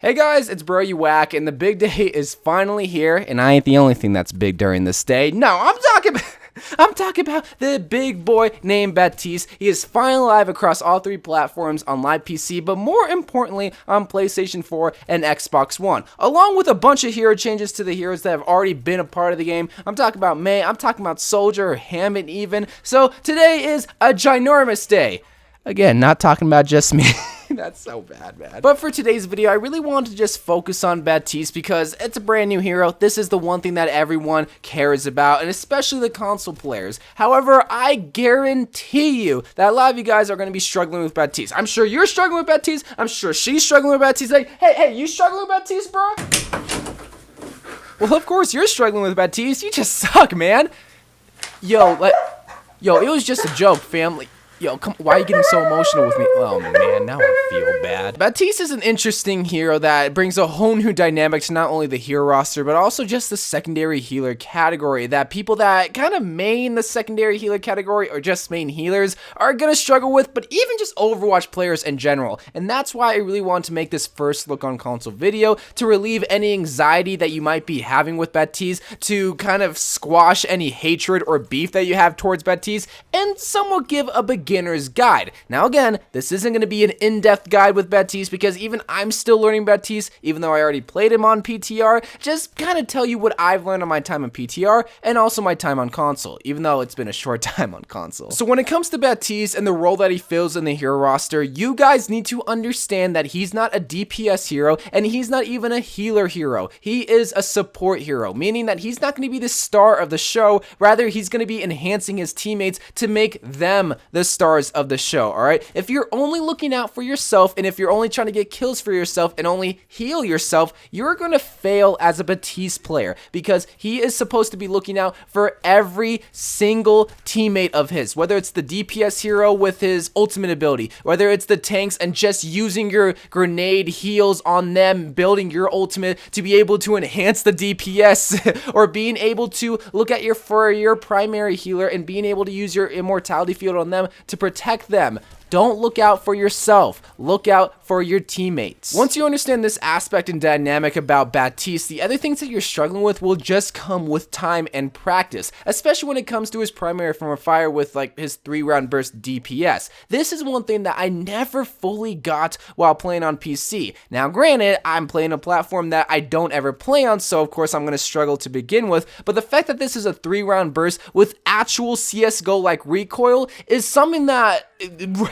Hey guys, it's Bro You Whack, and the big day is finally here, and I ain't the only thing that's big during this day. No, I'm talking about the big boy named Baptiste. He is finally live across all three platforms on live PC, but more importantly on PlayStation 4 and Xbox One, along with a bunch of hero changes to the heroes that have already been a part of the game. I'm talking about May, I'm talking about Soldier, Hammond even. So today is a ginormous day. Again, not talking about just me. That's so bad, man. But for today's video, I really wanted to just focus on Baptiste because it's a brand new hero. This is the one thing that everyone cares about, and especially the console players. However, I guarantee you that a lot of you guys are going to be struggling with Baptiste. I'm sure you're struggling with Baptiste. I'm sure she's struggling with Baptiste. Like, hey, you struggling with Baptiste, bro? Well, of course you're struggling with Baptiste. You just suck, man. Yo, it was just a joke, family. Yo, why are you getting so emotional with me? Oh man, now I feel bad. Baptiste is an interesting hero that brings a whole new dynamic to not only the hero roster, but also just the secondary healer category, that people that kind of main the secondary healer category or just main healers are gonna struggle with, but even just Overwatch players in general. And that's why I really want to make this first look on console video to relieve any anxiety that you might be having with Baptiste, to kind of squash any hatred or beef that you have towards Baptiste, and somewhat give a beginner's guide. Now again, this isn't going to be an in-depth guide with Baptiste because even I'm still learning Baptiste, even though I already played him on PTR. Just kind of tell you what I've learned on my time on PTR and also my time on console, even though it's been a short time on console. So when it comes to Baptiste and the role that he fills in the hero roster, you guys need to understand that he's not a DPS hero and he's not even a healer hero. He is a support hero, meaning that he's not going to be the star of the show. Rather, he's going to be enhancing his teammates to make them the stars of the show. Alright, if you're only looking out for yourself and if you're only trying to get kills for yourself and only heal yourself, you're gonna fail as a Baptiste player, because he is supposed to be looking out for every single teammate of his, whether it's the DPS hero with his ultimate ability, whether it's the tanks and just using your grenade heals on them, building your ultimate to be able to enhance the DPS, or being able to look at your primary healer and being able to use your immortality field on them to protect them. Don't look out for yourself, look out for your teammates. Once you understand this aspect and dynamic about Baptiste, the other things that you're struggling with will just come with time and practice, especially when it comes to his primary from a fire with like his 3-round burst DPS. This is one thing that I never fully got while playing on PC. Now granted, I'm playing a platform that I don't ever play on, so of course I'm going to struggle to begin with, but the fact that this is a 3-round burst with actual CSGO like recoil is something that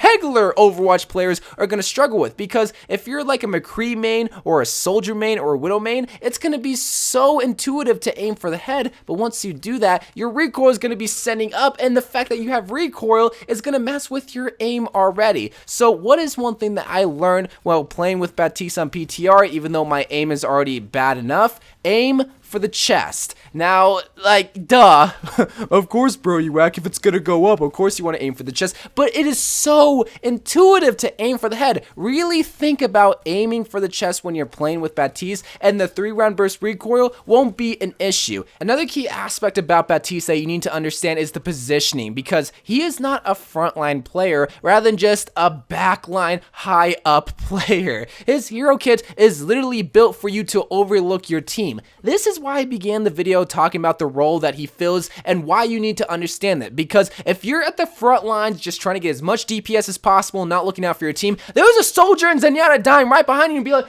regular Overwatch players are going to struggle with, because if you're like a McCree main or a Soldier main or a Widow main, it's going to be so intuitive to aim for the head, but once you do that, your recoil is going to be sending up, and the fact that you have recoil is going to mess with your aim already. So what is one thing that I learned while playing with Baptiste on PTR, even though my aim is already bad enough? Aim for the chest. Now, like, duh. Of course, Bro You Whack, if it's gonna go up, of course you want to aim for the chest, but it is so intuitive to aim for the head. Really think about aiming for the chest when you're playing with Baptiste, and the 3-round burst recoil won't be an issue. Another key aspect about Baptiste that you need to understand is the positioning, because he is not a frontline player, rather than just a backline high up player. His hero kit is literally built for you to overlook your team. This is why I began the video talking about the role that he fills and why you need to understand that, because if you're at the front lines just trying to get as much DPS as possible, not looking out for your team, there was a Soldier and Zenyatta dying right behind you and be like,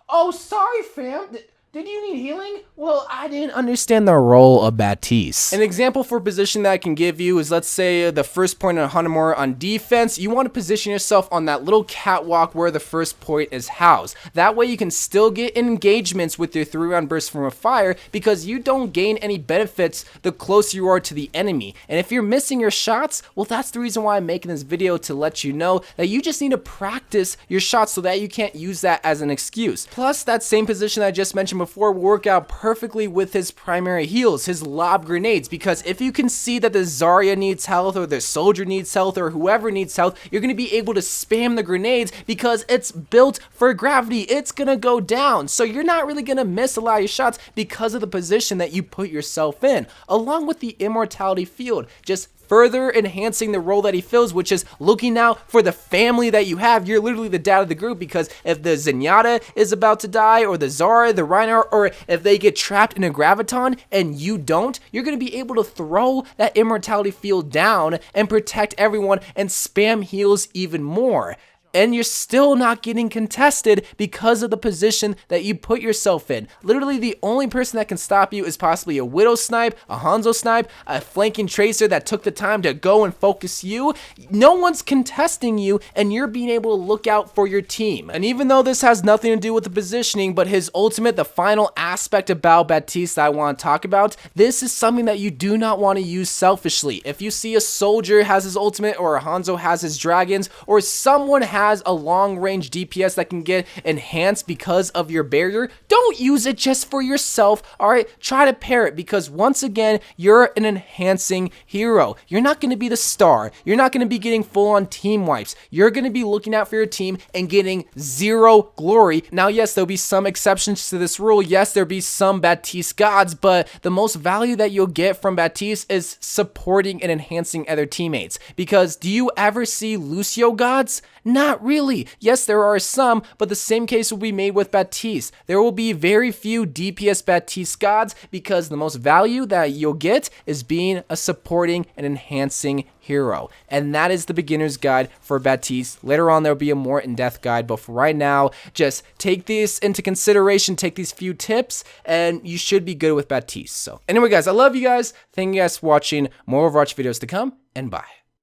oh, sorry fam, did you need healing? Well, I didn't understand the role of Baptiste. An example for position that I can give you is, let's say the first point on Hanamura on defense, you want to position yourself on that little catwalk where the first point is housed. That way you can still get engagements with your 3-round burst from a fire, because you don't gain any benefits the closer you are to the enemy. And if you're missing your shots, well, that's the reason why I'm making this video, to let you know that you just need to practice your shots so that you can't use that as an excuse. Plus, that same position I just mentioned before will work out perfectly with his primary heals, his lob grenades, because if you can see that the Zarya needs health or the Soldier needs health or whoever needs health, you're going to be able to spam the grenades because it's built for gravity. It's going to go down, so you're not really going to miss a lot of your shots because of the position that you put yourself in, along with the immortality field. Just further enhancing the role that he fills, which is looking out for the family that you have. You're literally the dad of the group, because if the Zenyatta is about to die, or the Zarya, the Reinhardt, or if they get trapped in a Graviton and you don't, you're going to be able to throw that immortality field down and protect everyone and spam heals even more. And you're still not getting contested because of the position that you put yourself in. Literally, the only person that can stop you is possibly a Widow snipe, a Hanzo snipe, a flanking Tracer that took the time to go and focus you. No one's contesting you, and you're being able to look out for your team. And even though this has nothing to do with the positioning, but his ultimate, the final aspect about Baptiste that I want to talk about, this is something that you do not want to use selfishly. If you see a soldier has his ultimate, or a Hanzo has his dragons, or someone has a long range DPS that can get enhanced because of your barrier, don't use it just for yourself. All right, try to pair it, because once again, you're an enhancing hero. You're not going to be the star. You're not going to be getting full on team wipes. You're going to be looking out for your team and getting zero glory. Now, yes, there'll be some exceptions to this rule. Yes, there'll be some Baptiste gods, but the most value that you'll get from Baptiste is supporting and enhancing other teammates. Because do you ever see Lucio gods? Not really. Yes, there are some, but the same case will be made with Baptiste. There will be very few DPS Baptiste gods, because the most value that you'll get is being a supporting and enhancing hero. And that is the beginner's guide for Baptiste. Later on, there'll be a more in-depth guide, but for right now, just take this into consideration, take these few tips, and you should be good with Baptiste. So anyway, guys, I love you guys. Thank you guys for watching. More Overwatch videos to come, and bye.